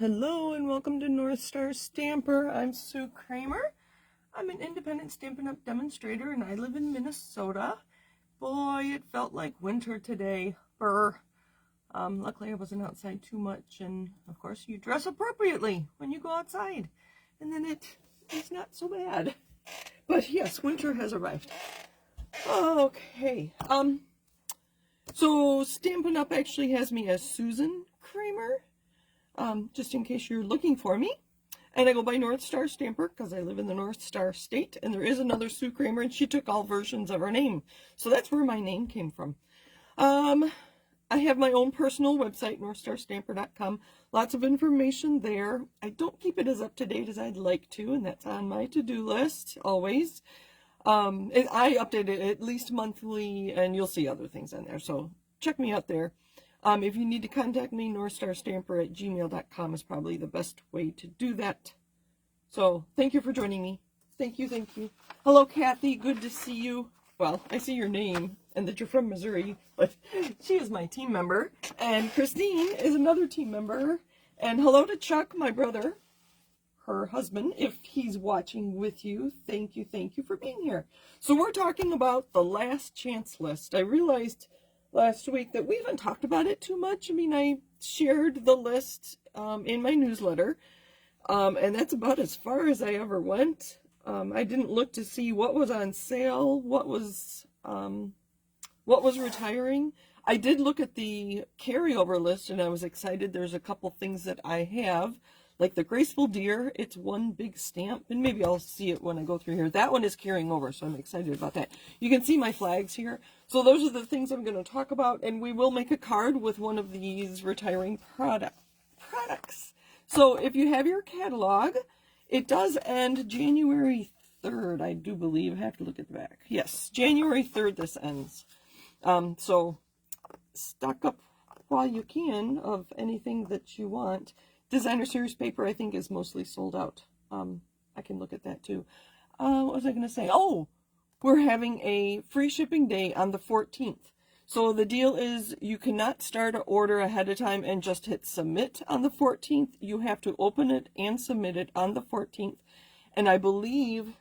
Hello and welcome to North Star Stamper. I'm Sue Kramer. I'm an independent Stampin' Up! Demonstrator and I live in Minnesota. Boy, it felt like winter today. Brr. Luckily I wasn't outside too much, and of course you dress appropriately when you go outside, and then it is not so bad. But yes, winter has arrived. Okay. So Stampin' Up! Actually has me as Susan Kramer. Just in case you're looking for me. And I go by North Star Stamper because I live in the North Star State, and there is another Sue Kramer, and she took all versions of her name. So that's where my name came from. I have my own personal website, northstarstamper.com. Lots of information there. I don't keep it as up-to-date as I'd like to, and that's on my to-do list, always. I update it at least monthly, and you'll see other things on there. So check me out there. If you need to contact me, northstarstamper@gmail.com is probably the best way to do that. So, thank you for joining me. Thank you, thank you. Hello, Kathy. Good to see you. Well, I see your name and that you're from Missouri, but she is my team member. And Christine is another team member. And hello to Chuck, my brother, her husband, if he's watching with you. Thank you for being here. So, we're talking about the last chance list. I realized last week that we haven't talked about it too much. I mean, I shared the list in my newsletter, and that's about as far as I ever went. I didn't look to see what was on sale, what was retiring. I did look at the carryover list, and I was excited. There's a couple things that I have, like the Graceful Deer. It's one big stamp, and maybe I'll see it when I go through here. That one is carrying over, so I'm excited about that. You can see my flags here. So those are the things I'm going to talk about, and we will make a card with one of these retiring products. So if you have your catalog, it does end January 3rd, I do believe. I have to look at the back. Yes, January 3rd this ends. So stock up while you can of anything that you want. Designer Series paper, I think, is mostly sold out. I can look at that too. What was I going to say? Oh, we're having a free shipping day on the 14th. So the deal is you cannot start an order ahead of time and just hit submit on the 14th. You have to open it and submit it on the 14th. And I believe,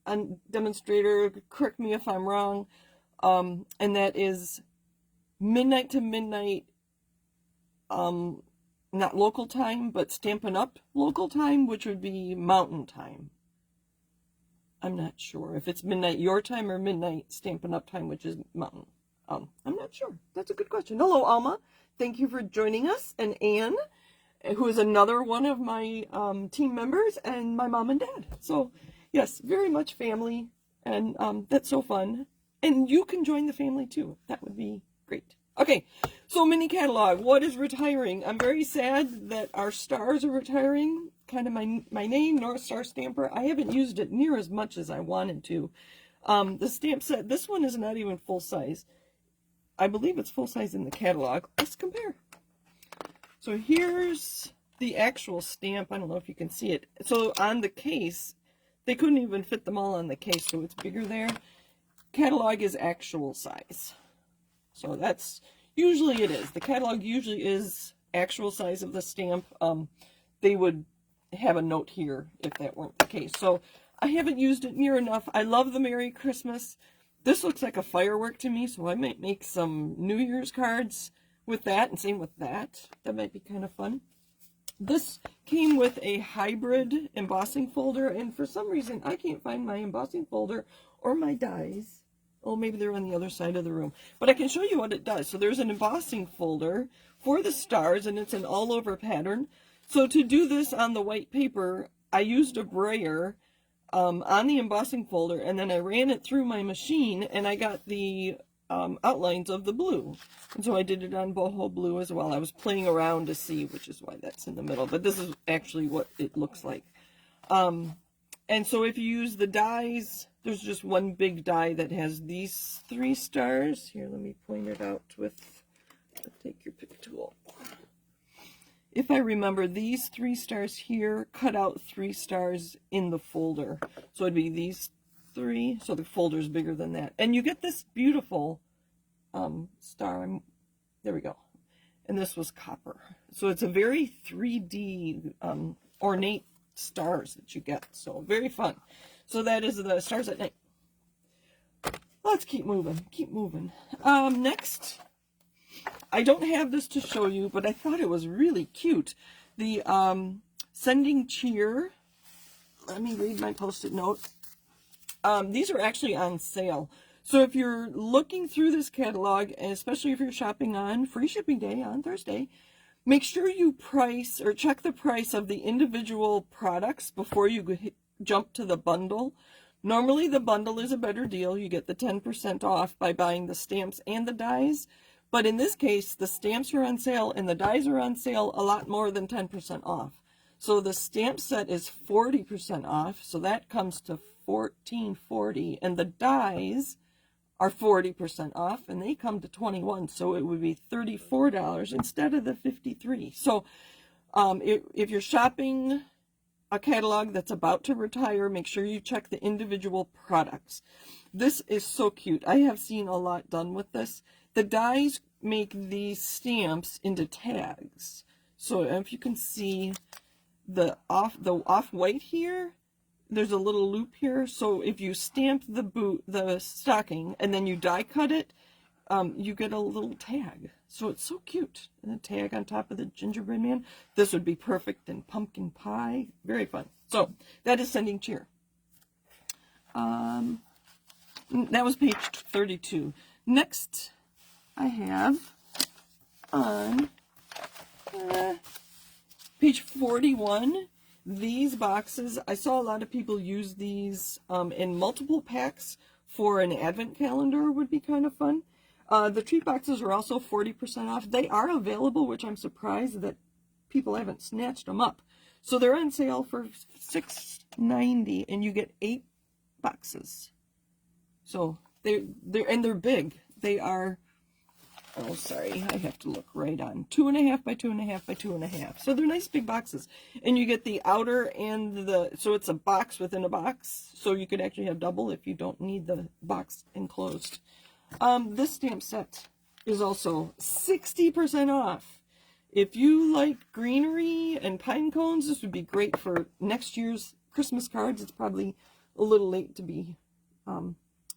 on demonstrator, correct me if I'm wrong, and that is midnight to midnight, not local time, but Stampin' Up! Local time, which would be Mountain Time. I'm not sure if it's midnight your time or midnight Stampin' Up! Time, which is Mountain. I'm not sure. That's a good question. Hello, Alma. Thank you for joining us. And Anne, who is another one of my team members, and my mom and dad. So, yes, very much family, and that's so fun. And you can join the family, too. That would be great. Okay, so mini catalog. What is retiring? I'm very sad that our stars are retiring. Kind of my name, North Star Stamper. I haven't used it near as much as I wanted to. The stamp set, this one is not even full size. I believe it's full size in the catalog. Let's compare. So here's the actual stamp. I don't know if you can see it. So on the case, they couldn't even fit them all on the case, so it's bigger there. Catalog is actual size. So that's, usually it is. The catalog usually is actual size of the stamp. They would have a note here if that weren't the case. So I haven't used it near enough. I love the Merry Christmas. This looks like a firework to me, so I might make some New Year's cards with that, and same with that. That might be kind of fun. This came with a hybrid embossing folder, and for some reason I can't find my embossing folder or my dies. Oh, maybe they're on the other side of the room. But I can show you what it does. So there's an embossing folder for the stars, and it's an all-over pattern. So to do this on the white paper, I used a brayer on the embossing folder, and then I ran it through my machine, and I got the outlines of the blue. And so I did it on boho blue as well. I was playing around to see, which is why that's in the middle. But this is actually what it looks like. And so if you use the dies, there's just one big die that has these 3 stars. Here, let me point it out with, take your pick tool. If I remember, these 3 stars here cut out 3 stars in the folder. So it'd be these 3, so the folder's bigger than that. And you get this beautiful star. There we go. and this was copper. So it's a very 3D ornate stars that you get. So very fun. So that is the Stars at Night. Let's keep moving. Keep moving. Next, I don't have this to show you, but I thought it was really cute. The Sending Cheer. Let me read my Post-it note. These are actually on sale. So if you're looking through this catalog, and especially if you're shopping on Free Shipping Day on Thursday, make sure you price or check the price of the individual products before you jump to the bundle. Normally the bundle is a better deal. You get the 10% off by buying the stamps and the dies. But in this case, the stamps are on sale and the dies are on sale a lot more than 10% off. So the stamp set is 40% off. So that comes to $14.40, and the dies are 40% off, and they come to $21, so it would be $34 instead of the $53. So if you're shopping a catalog that's about to retire, make sure you check the individual products. This is so cute. I have seen a lot done with this. The dies make these stamps into tags. So if you can see the off-white here, there's a little loop here. So if you stamp the stocking and then you die cut it, you get a little tag. So it's so cute. And a tag on top of the gingerbread man. This would be perfect in pumpkin pie. Very fun. So that is Sending Cheer. That was page 32. Next, I have on page 41. These boxes, I saw a lot of people use these in multiple packs for an advent calendar. Would be kind of fun. The treat boxes are also 40% off. They are available, which I'm surprised that people haven't snatched them up. So they're on sale for $6.90, and you get 8 boxes. So they're big. They are, oh, sorry, I have to look right on. 2.5 by 2.5 by 2.5. So they're nice big boxes. And you get the outer and so it's a box within a box. So you could actually have double if you don't need the box enclosed. This stamp set is also 60% off. If you like greenery and pine cones, this would be great for next year's Christmas cards. It's probably a little late to be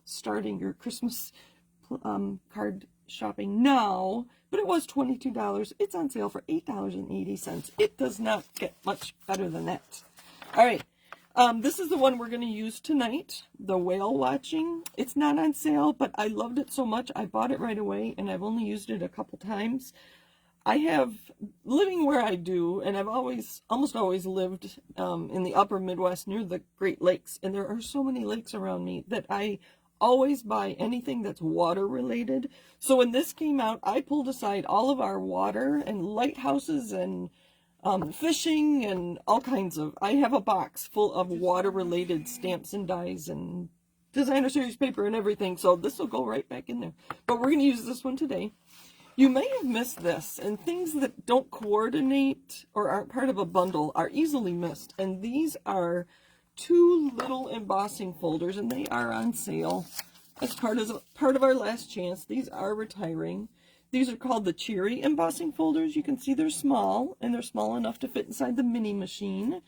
starting your Christmas card shopping now, but it was $22. It's on sale for $8.80. It does not get much better than that. All right, this is the one we're going to use tonight, the whale watching. It's not on sale, but I loved it so much I bought it right away, and I've only used it a couple times. I have, living where I do, and I've almost always lived in the upper Midwest near the Great Lakes, and there are so many lakes around me that I always buy anything that's water related. So when this came out, I pulled aside all of our water and lighthouses and fishing and all kinds of, I have a box full of water related stamps and dies and designer series paper and everything. So this will go right back in there. But we're going to use this one today. You may have missed this, and things that don't coordinate or aren't part of a bundle are easily missed. And these are 2 little embossing folders, and they are on sale as part of our last chance. These are retiring. These are called the Cheery embossing folders. You can see they're small, and they're small enough to fit inside the mini machine.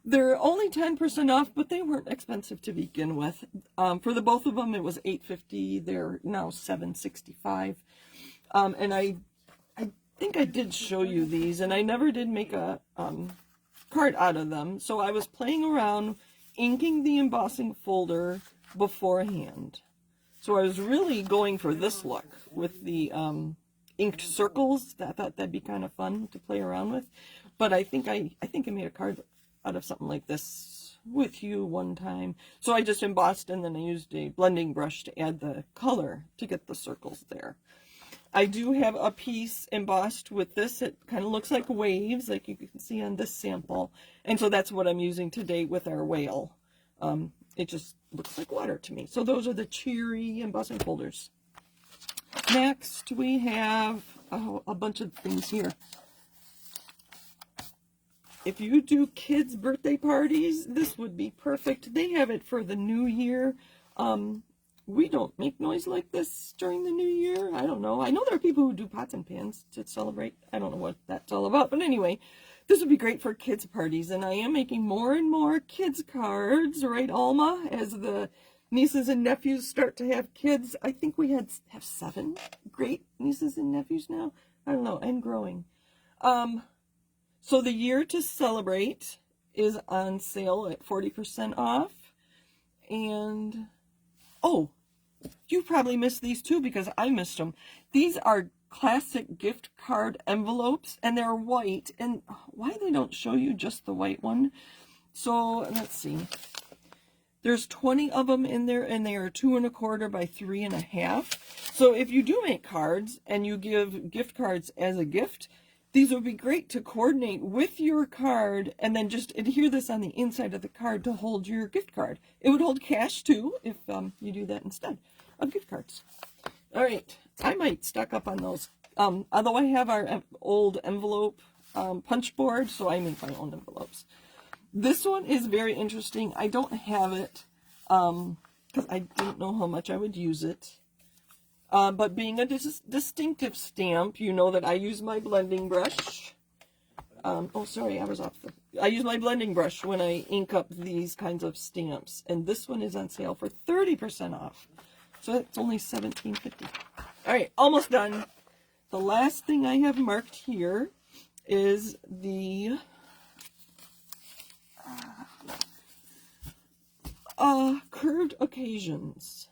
They're only 10% off, but they weren't expensive to begin with. For the both of them, it was $8.50. They're now $7.65. And I think I did show you these, and I never did make a card out of them. So I was playing around inking the embossing folder beforehand. So I was really going for this look with the inked circles. I thought that'd be kind of fun to play around with. But I think I made a card out of something like this with you one time. So I just embossed, and then I used a blending brush to add the color to get the circles there. I do have a piece embossed with this. It kind of looks like waves, like you can see on this sample. And so that's what I'm using today with our whale. It just looks like water to me. So those are the Cheery embossing folders. Next, we have a bunch of things here. If you do kids' birthday parties, this would be perfect. They have it for the new year. we don't make noise like this during the new year. I don't know. I know there are people who do pots and pans to celebrate. I don't know what that's all about. But anyway, this would be great for kids' parties. And I am making more and more kids' cards, right, Alma? As the nieces and nephews start to have kids. I think we have 7 great nieces and nephews now. I don't know, and growing. So the year to celebrate is on sale at 40% off. And, oh, you probably missed these too because I missed them. These are classic gift card envelopes, and they're white. And why they don't show you just the white one? So, let's see. There's 20 of them in there, and they are 2 1/4 by 3 1/2. So if you do make cards and you give gift cards as a gift, these would be great to coordinate with your card and then just adhere this on the inside of the card to hold your gift card. It would hold cash too if you do that instead of gift cards. All right, I might stock up on those. Although I have our old envelope punch board, so I make my own envelopes. This one is very interesting. I don't have it because I didn't know how much I would use it. But being a distinctive stamp, you know that I use my blending brush. Oh, sorry, I use my blending brush when I ink up these kinds of stamps. And this one is on sale for 30% off. So it's only $17.50. All right, almost done. The last thing I have marked here is the curved occasions.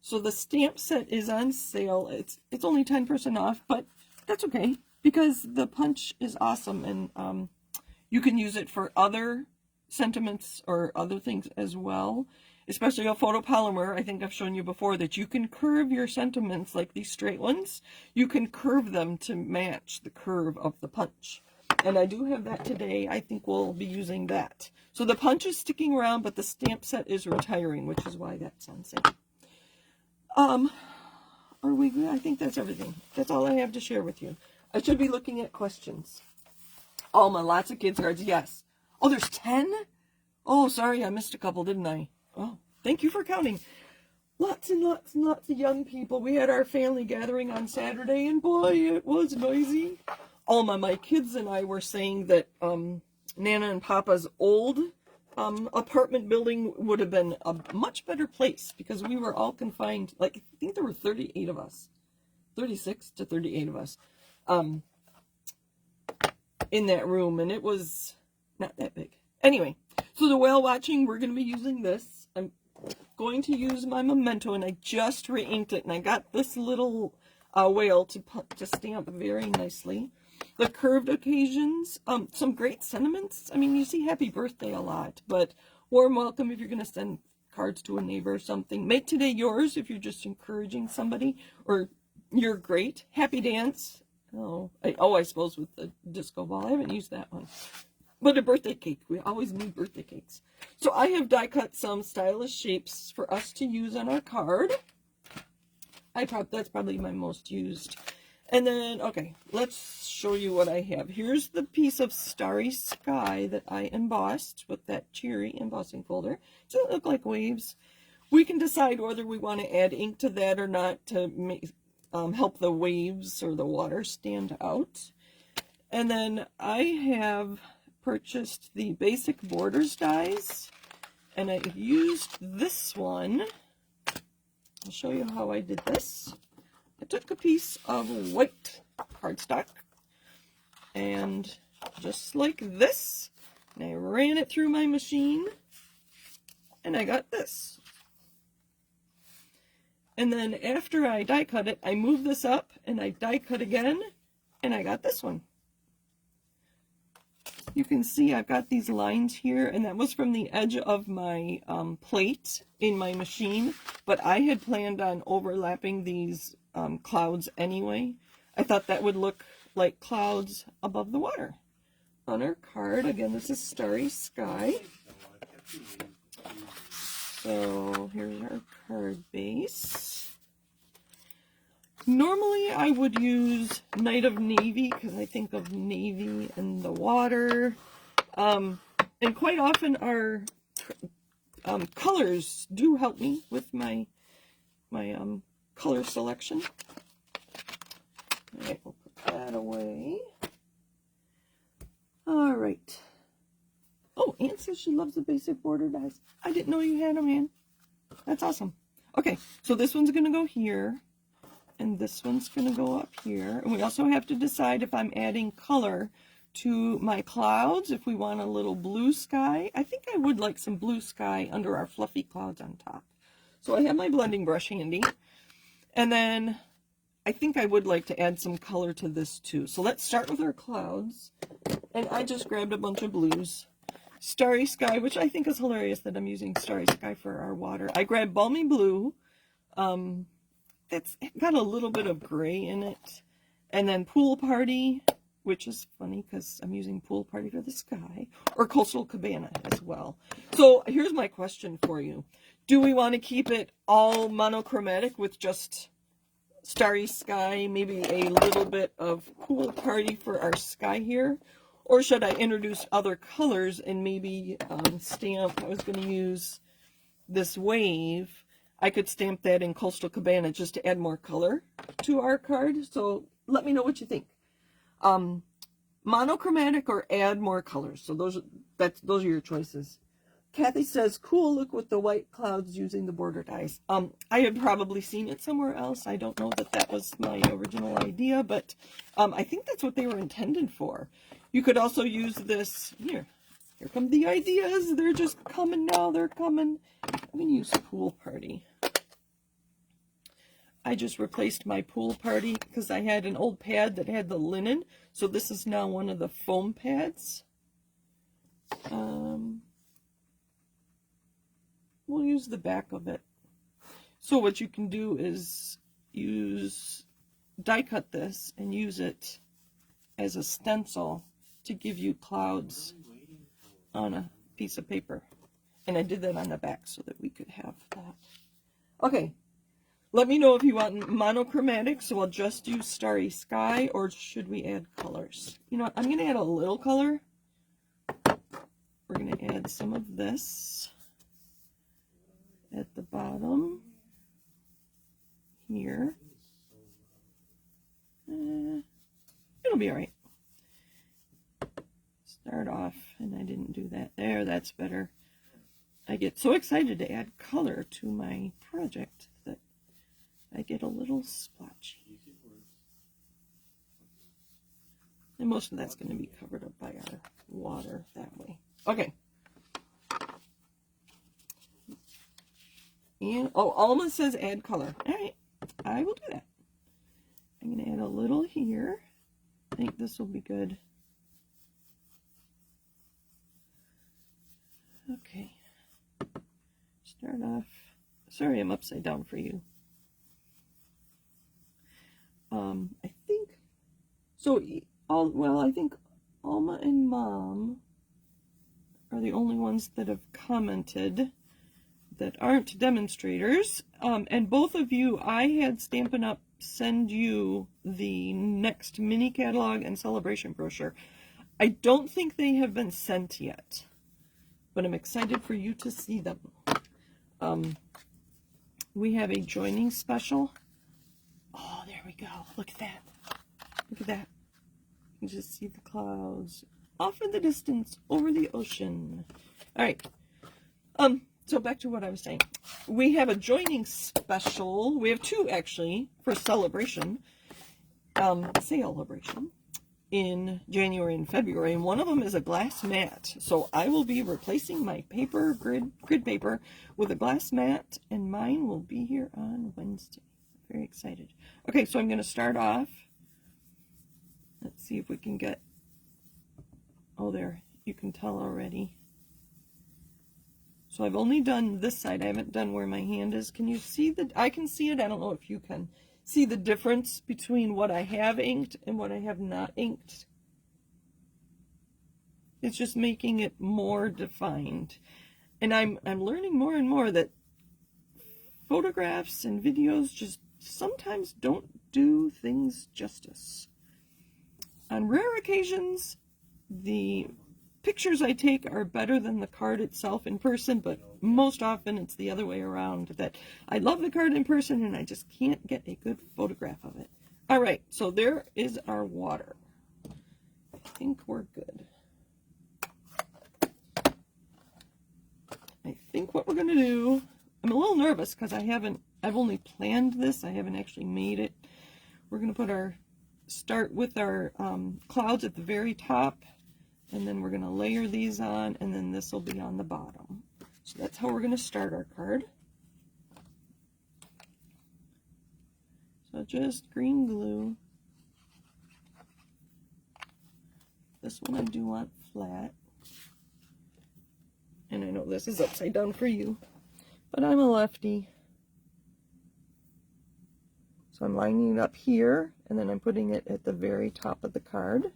So the stamp set is on sale. It's only 10% off, but that's okay because the punch is awesome, and you can use it for other sentiments or other things as well. Especially a photopolymer. I think I've shown you before that you can curve your sentiments like these straight ones. You can curve them to match the curve of the punch. And I do have that today. I think we'll be using that. So the punch is sticking around, but the stamp set is retiring, which is why that's on sale. Are we good? I think that's everything. That's all I have to share with you. I should be looking at questions. Alma, lots of kids cards, yes. Oh, there's 10? Oh, sorry, I missed a couple, didn't I? Oh, thank you for counting. Lots and lots and lots of young people. We had our family gathering on Saturday, and boy, it was noisy. Alma, my kids and I were saying that Nana and Papa's old apartment building would have been a much better place because we were all confined. Like, I think there were 38 of us, 36 to 38 of us in that room, and it was not that big. Anyway, so the whale watching, we're going to be using this. I'm going to use my Memento, and I just re-inked it, and I got this little whale to stamp very nicely. The curved occasions, some great sentiments. I mean, you see happy birthday a lot, but warm welcome if you're going to send cards to a neighbor or something. Make today yours if you're just encouraging somebody, or you're great. Happy dance. I suppose with the disco ball. I haven't used that one. But a birthday cake. We always need birthday cakes. So I have die cut some stylish shapes for us to use on our card. That's probably my most used. And then, okay, let's show you what I have. Here's the piece of Starry Sky that I embossed with that cherry embossing folder. Doesn't look like waves. We can decide whether we want to add ink to that or not to make, help the waves or the water stand out. And then I have purchased the basic borders dies, and I used this one. I'll show you how I did this. I took a piece of white cardstock, and just like this, and I ran it through my machine, and I got this. And then after I die cut it, I moved this up, and I die cut again, and I got this one. You can see I've got these lines here, and that was from the edge of my plate in my machine, but I had planned on overlapping these clouds anyway. I thought that would look like clouds above the water. On our card, again, this is Starry Sky. So here's our card base. Normally I would use Night of Navy because I think of navy and the water. And quite often our colors do help me with my color selection. All right, we'll put that away. All right. Oh, Anne says she loves the basic border dies. I didn't know you had them, Anne. That's awesome. Okay, so this one's going to go here, and this one's going to go up here. And we also have to decide if I'm adding color to my clouds, if we want a little blue sky. I think I would like some blue sky under our fluffy clouds on top. So I have my blending brush handy. And then I think I would like to add some color to this too. So let's start with our clouds. And I just grabbed a bunch of blues. Starry Sky, which I think is hilarious that I'm using Starry Sky for our water. I grabbed Balmy Blue. It's got a little bit of gray in it. And then Pool Party, which is funny because I'm using Pool Party for the sky. Or Coastal Cabana as well. So here's my question for you. Do we want to keep it all monochromatic with just Starry Sky, maybe a little bit of Pool Party for our sky here? Or should I introduce other colors and maybe stamp? I was going to use this wave. I could stamp that in Coastal Cabana just to add more color to our card. So let me know what you think. Monochromatic or add more colors. So those are your choices. Kathy says, cool look with the white clouds using the border dies. I had probably seen it somewhere else. I don't know that that was my original idea, but I think that's what they were intended for. You could also use this, here come the ideas. They're just coming now, they're coming. I'm going to use Pool Party. I just replaced my Pool Party because I had an old pad that had the linen. So this is now one of the foam pads. We'll use the back of it. So what you can do is die cut this and use it as a stencil to give you clouds on a piece of paper. And I did that on the back so that we could have that. Okay, let me know if you want monochromatic, so I'll just use Starry Sky, or should we add colors? You know what, I'm going to add a little color. We're going to add some of this at the bottom here. It'll be all right. Start off, and I didn't do that there. That's better. I get so excited to add color to my project that I get a little splotchy. And most of that's going to be covered up by our water that way. Okay. And, oh, Alma says add color. All right, I will do that. I'm going to add a little here. I think this will be good. Okay. Start off. Sorry, I'm upside down for you. I think so. I think Alma and Mom are the only ones that have commented that aren't demonstrators. And both of you, I had Stampin' Up! Send you the next mini catalog and celebration brochure. I don't think they have been sent yet, but I'm excited for you to see them. We have a joining special. Oh, there we go. Look at that. Look at that. You can just see the clouds off in the distance over the ocean. All right. So back to what I was saying. We have a joining special. We have two, actually, for celebration. Celebration in January and February. And one of them is a glass mat. So I will be replacing my paper, grid paper, with a glass mat. And mine will be here on Wednesday. Very excited. Okay, so I'm going to start off. Let's see if we can get... Oh, there. You can tell already. So I've only done this side. I haven't done where my hand is. Can you see the... I can see it. I don't know if you can see the difference between what I have inked and what I have not inked. It's just making it more defined. And I'm learning more and more that photographs and videos just sometimes don't do things justice. On rare occasions, the pictures I take are better than the card itself in person, but most often it's the other way around, that I love the card in person and I just can't get a good photograph of it. All right, so there is our water. I think we're good. I think what we're going to do, I'm a little nervous because I've only planned this. I haven't actually made it. We're going to start with our clouds at the very top, and then we're going to layer these on, and then this will be on the bottom. So that's how we're going to start our card. So just green glue. This one I do want flat. And I know this is upside down for you, but I'm a lefty. So I'm lining it up here, and then I'm putting it at the very top of the card.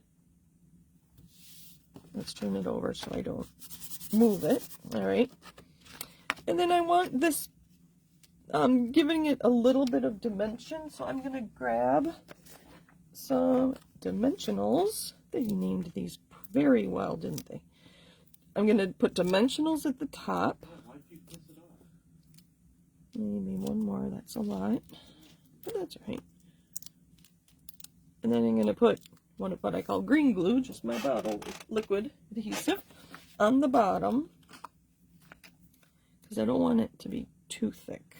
Let's turn it over so I don't move it. All right. And then I want this, giving it a little bit of dimension. So I'm going to grab some dimensionals. They named these very well, didn't they? I'm going to put dimensionals at the top. Maybe one more. That's a lot. But that's all right. And then I'm going to put one of what I call green glue, just my bottle liquid adhesive, on the bottom, because I don't want it to be too thick.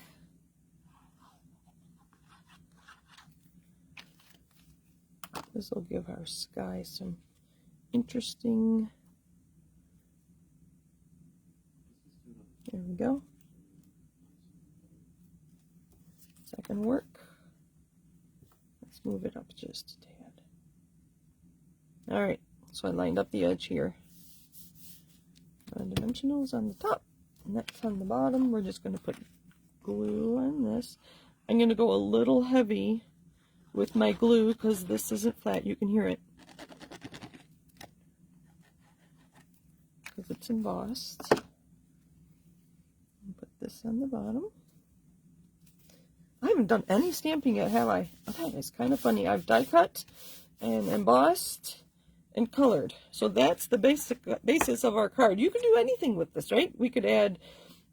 This will give our sky some interesting. There we go. Is that going to work? Let's move it up just a tad. All right, so I lined up the edge here. Dimensionals on the top, and that's on the bottom. We're just going to put glue on this. I'm going to go a little heavy with my glue because this isn't flat. You can hear it because it's embossed. Put this on the bottom. I haven't done any stamping yet, have I? Oh, that is kind of funny. I've die cut and embossed and colored. So that's the basis of our card. You can do anything with this, right? We could add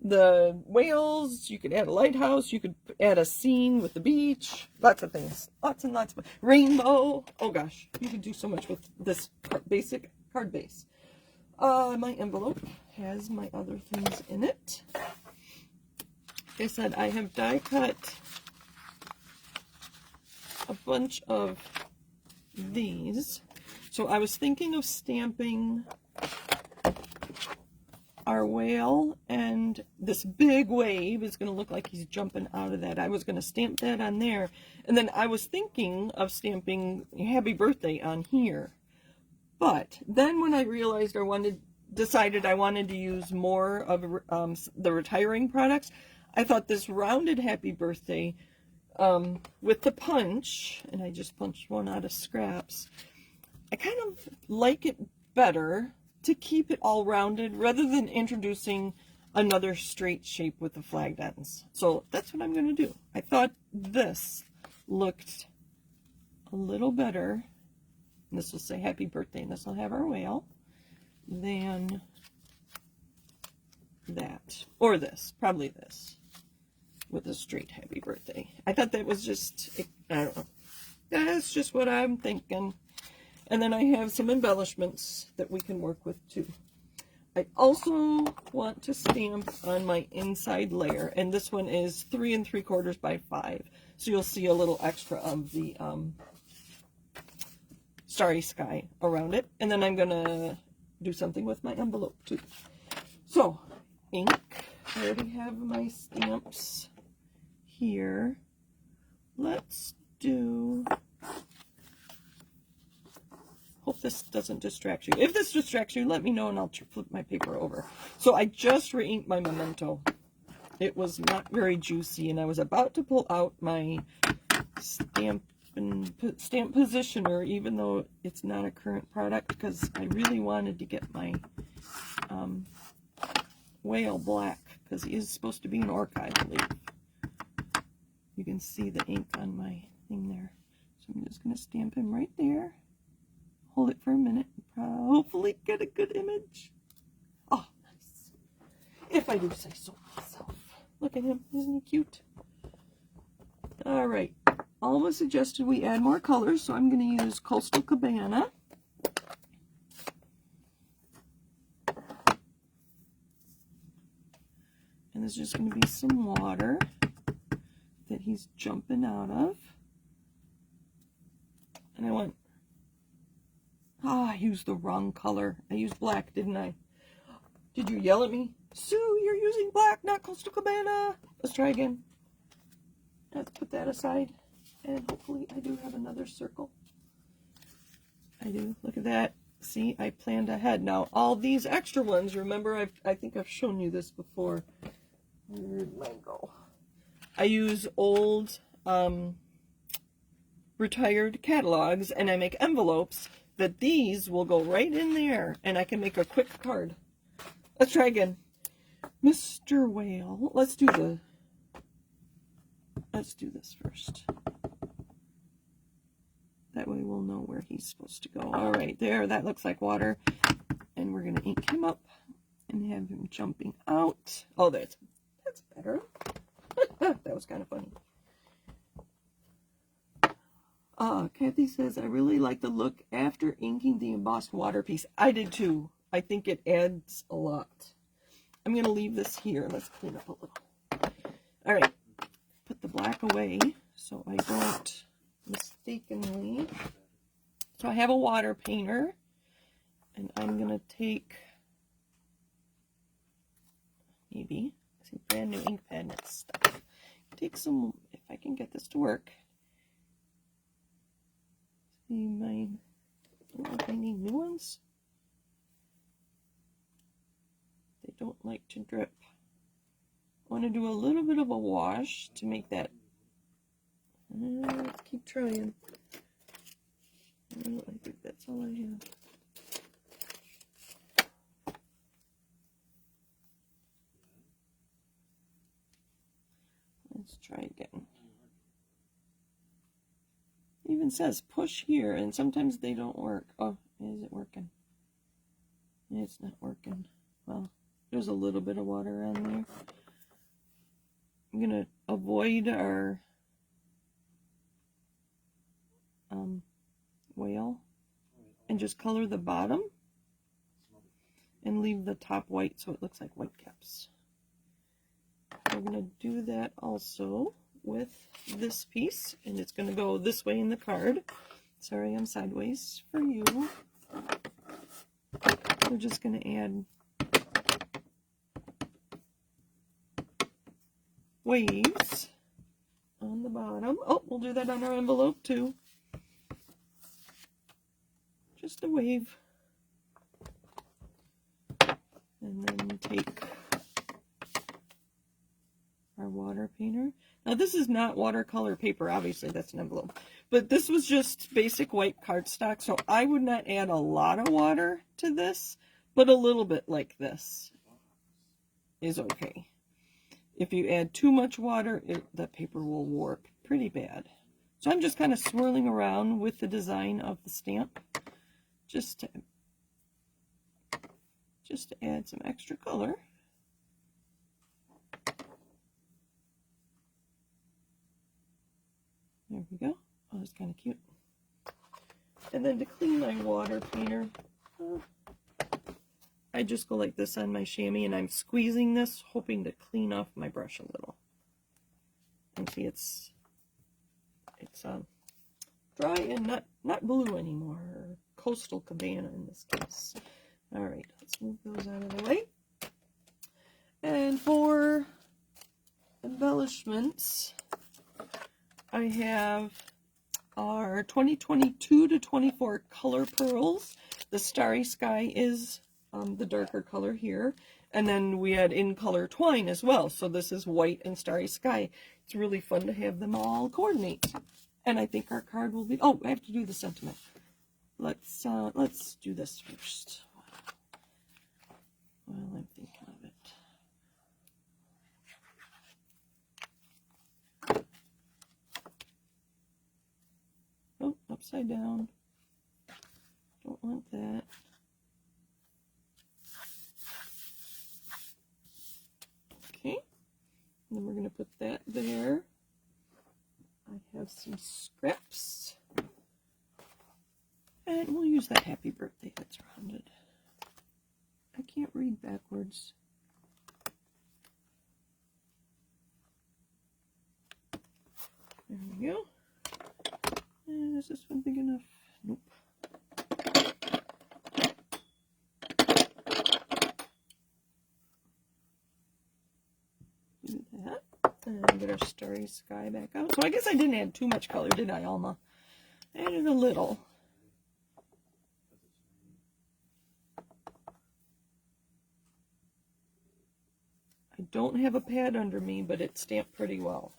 the whales, you could add a lighthouse, you could add a scene with the beach, lots of things. Lots and lots of rainbow. Oh gosh, you could do so much with this basic card base. My envelope has my other things in it. Like I said, I have die cut a bunch of these. So I was thinking of stamping our whale, and this big wave is going to look like he's jumping out of that. I was going to stamp that on there, and then I was thinking of stamping happy birthday on here. But then when I realized decided I wanted to use more of the retiring products, I thought this rounded happy birthday with the punch, and I just punched one out of scraps. I kind of like it better to keep it all rounded rather than introducing another straight shape with the flagged ends. So that's what I'm going to do. I thought this looked a little better. And this will say happy birthday, and this will have our whale, than that. Or this, probably this, with a straight happy birthday. I thought that was just, I don't know. That's just what I'm thinking. And then I have some embellishments that we can work with too. I also want to stamp on my inside layer, and this one is 3 3/4 by 5. So you'll see a little extra of the starry sky around it. And then I'm gonna do something with my envelope too. So, ink. I already have my stamps here. Let's do. Hope this doesn't distract you. If this distracts you, let me know and I'll flip my paper over. So I just re-inked my memento. It was not very juicy, and I was about to pull out my stamp positioner, even though it's not a current product, because I really wanted to get my whale black, because he is supposed to be an orca, I believe. You can see the ink on my thing there. So I'm just going to stamp him right there. Hold it for a minute and hopefully get a good image. Oh, nice. If I do say so myself. Look at him. Isn't he cute? All right. Alma suggested we add more colors, so I'm going to use Coastal Cabana. And there's just going to be some water that he's jumping out of. And I went, I used the wrong color. I used black, didn't I? Did you yell at me? Sue, you're using black, not Coastal Cabana. Let's try again. Let's put that aside. And hopefully I do have another circle. I do. Look at that. See, I planned ahead. Now, all these extra ones, remember, I think I've shown you this before. Where did mine go? I use old retired catalogs, and I make envelopes that these will go right in there, and I can make a quick card. Let's try again. Mr. Whale. Let's do this first. That way we'll know where he's supposed to go. All right, there, that looks like water. And we're gonna ink him up and have him jumping out. Oh, that's better. That was kind of funny. Kathy says, I really like the look after inking the embossed water piece. I did too. I think it adds a lot. I'm gonna leave this here. Let's clean up a little. All right, put the black away so I don't mistakenly. So I have a water painter, and I'm gonna take maybe some brand new ink pad and stuff. Take some, if I can get this to work. See mine. I don't know if I need new ones. They don't like to drip. I want to do a little bit of a wash to make that. Let's keep trying. I think that's all I have. Let's try again. It even says push here, and sometimes they don't work. Oh, is it working? It's not working. Well, there's a little bit of water on there. I'm going to avoid our whale and just color the bottom and leave the top white so it looks like white caps. We're going to do that also with this piece, and it's going to go this way in the card. Sorry, I'm sideways for you. We're just going to add waves on the bottom. Oh, we'll do that on our envelope too. Just a wave. And then take our water painter. Now this is not watercolor paper, obviously that's an envelope. But this was just basic white cardstock, so I would not add a lot of water to this, but a little bit like this is okay. If you add too much water, the paper will warp pretty bad. So I'm just kind of swirling around with the design of the stamp just to add some extra color. There we go. Oh, that's kind of cute. And then to clean my water painter, I just go like this on my chamois, and I'm squeezing this, hoping to clean off my brush a little. And see, it's dry and not blue anymore, or Coastal Cabana in this case. All right, let's move those out of the way. And for embellishments, I have our 2022 to 24 color pearls. The Starry Sky is the darker color here, and then we had in color twine as well, so this is white and Starry Sky. It's really fun to have them all coordinate, and I think our card will be, oh, I have to do the sentiment. Let's do this first while I'm thinking of it. Oh, upside down. Don't want that. put that there. I have some scraps. And we'll use that happy birthday that's rounded. I can't read backwards. There we go. And is this one big enough? Nope. Do that. And get our starry sky back out. So I guess I didn't add too much color, did I, Alma? I added a little. I don't have a pad under me, but it's stamped pretty well.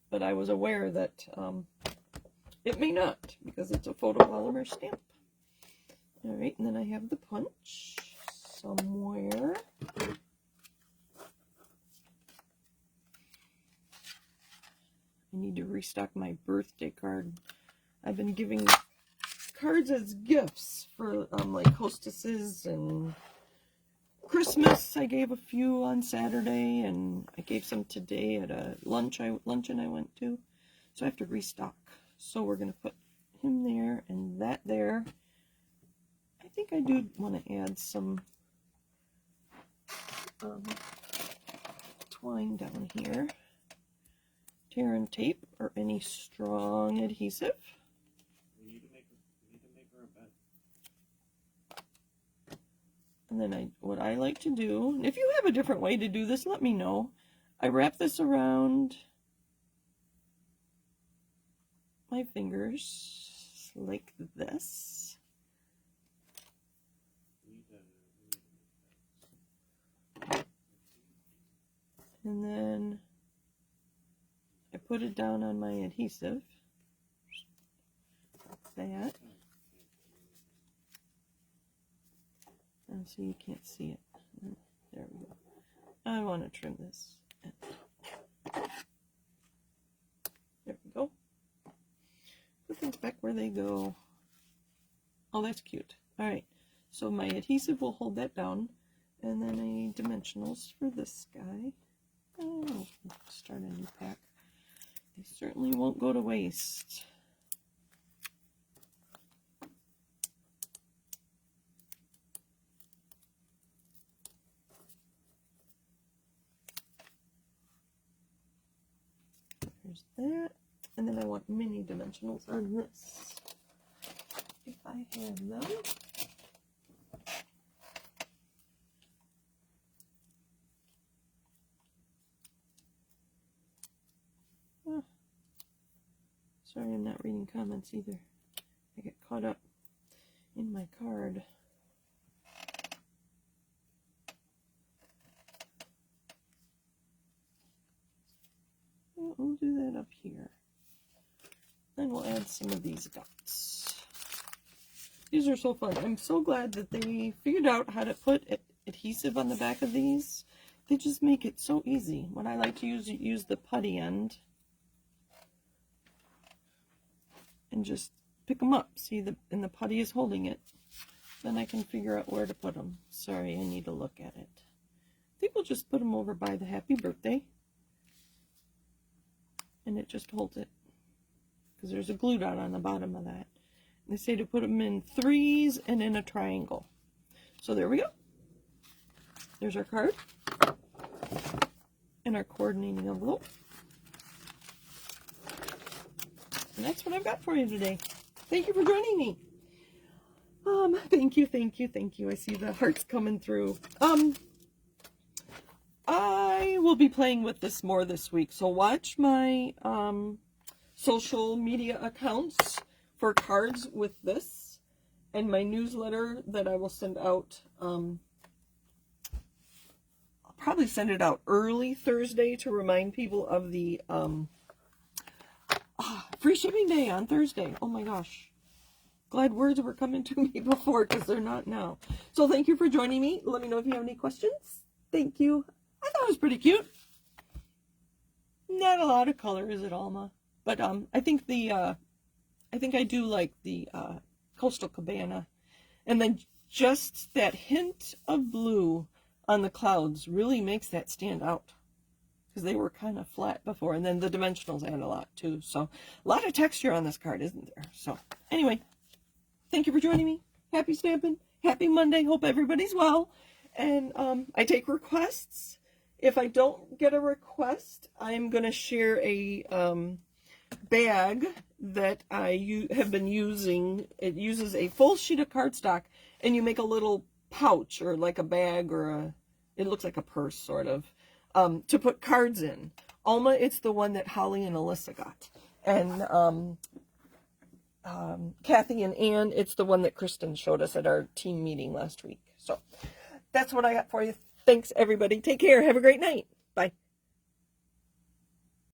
But I was aware that it may not, because it's a photopolymer stamp. Alright, and then I have the punch somewhere. I need to restock my birthday card. I've been giving cards as gifts for like hostesses and Christmas. I gave a few on Saturday, and I gave some today at a luncheon I went to. So I have to restock. So we're going to put him there and that there. I think I do want to add some twine down here. Tear and tape or any strong adhesive. We need to make her a bed. And then what I like to do, and if you have a different way to do this, let me know. I wrap this around my fingers like this. And then I put it down on my adhesive, like that. And so you can't see it. There we go. I want to trim this. There we go. Put things back where they go. Oh, that's cute. All right. So my adhesive will hold that down. And then a dimensionals for this guy. Oh, start a new pack. They certainly won't go to waste. There's that. And then I want mini dimensionals on this. If I have them. Sorry, I'm not reading comments either. I get caught up in my card. We'll do that up here. Then we'll add some of these dots. These are so fun. I'm so glad that they figured out how to put adhesive on the back of these. They just make it so easy. What I like to use the putty end. And just pick them up. See, and the putty is holding it. Then I can figure out where to put them. Sorry, I need to look at it. I think we'll just put them over by the happy birthday. And it just holds it. Because there's a glue dot on the bottom of that. And they say to put them in threes and in a triangle. So there we go. There's our card. And our coordinating envelope. And that's what I've got for you today. Thank you for joining me. Thank you. I see the hearts coming through. I will be playing with this more this week. So watch my social media accounts for cards with this. And my newsletter that I will send out. I'll probably send it out early Thursday to remind people of the free shipping day on Thursday. Oh my gosh. Glad words were coming to me before because they're not now. So thank you for joining me. Let me know if you have any questions. Thank you. I thought it was pretty cute. Not a lot of color, is it, Alma? But I think I do like the Coastal Cabana. And then just that hint of blue on the clouds really makes that stand out. because they were kind of flat before. And then the dimensionals add a lot too. So a lot of texture on this card, isn't there? So anyway, thank you for joining me. Happy stamping. Happy Monday. Hope everybody's well. And I take requests. If I don't get a request, I'm going to share a bag that I have been using. It uses a full sheet of cardstock, and you make a little pouch or like a bag or it looks like a purse sort of, to put cards in. Alma, it's the one that Holly and Alyssa got. And Kathy and Ann, it's the one that Kristen showed us at our team meeting last week. So that's what I got for you. Thanks, everybody. Take care. Have a great night. Bye.